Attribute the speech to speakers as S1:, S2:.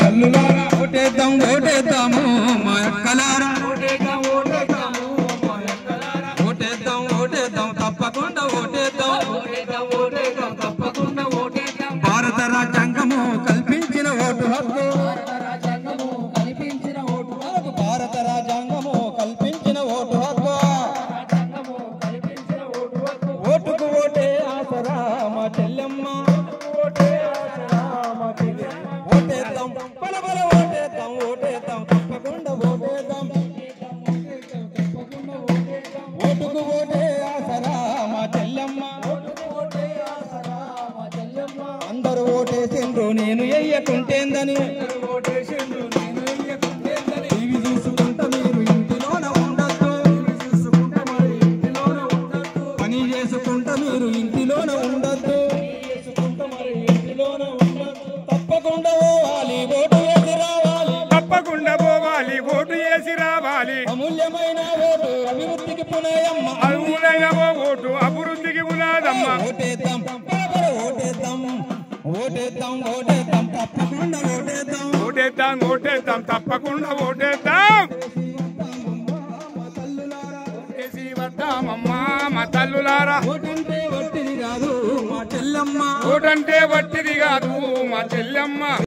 S1: తల్లులారా ఓటేద్దాం ఓటేద్దాము మా అక్కలారా ఓటేద్దాం ఓటేద్దాము మా అక్కలారా ఓటేద్దాం ఓటేద్దాం తప్పకుండా ఓటేద్దాం ఓటేద్దాం ఓటేద్దాం తప్పకుండా ఓటేద్దాం భారత రాజ్యాంగము కల్పించిన ఓటు హక్కు భారత రాజ్యాంగము కల్పించిన ఓటు హక్కు ఓటుకు ఓటే ఆసరా మా చెల్లెమ్మ ఓటేద్దాం బలబల ఓటేద్దాం ఓటేద్దాం తప్పకుండా ఓటేద్దాం ఓటుకు ఓటే ఆసరా మా చెల్లెమ్మ అందరూ ఓటేసిండ్రు నేను ఎయ్యకుంటేందని టీవీ చూసుకుంటా మీరు ఇంటిలోన ఉండద్దు పని చేసుకుంటా మీరు ఇంటిలోన ఉండద్దు తప్పకుండా పోవాలి ఓటు వేసి రావాలి
S2: తప్పకుండా పోవాలి ఓటు వేసి రావాలి
S1: అమూల్యమైన ఓటు అభివృద్ధికి పునాయమ్మ
S2: అమూలైన ఓటు అభివృద్ధికి పునాదమ్మ
S1: ఓటేద్దాం ఓటేద్దాం ఓటేద్దాం ఓటేద్దాం తప్పకుండా ఓటేద్దాం
S2: ఓటేద్దాం ఓటేద్దాం తప్పకుండా ఓటేద్దాం ఓటేసి వద్దామమ్మా మా తల్లులారా
S1: ఓటంటే వట్టిది కాదు మా చెల్లమ్మ
S2: ఓటంటే వట్టిది కాదు మా చెల్లెమ్మ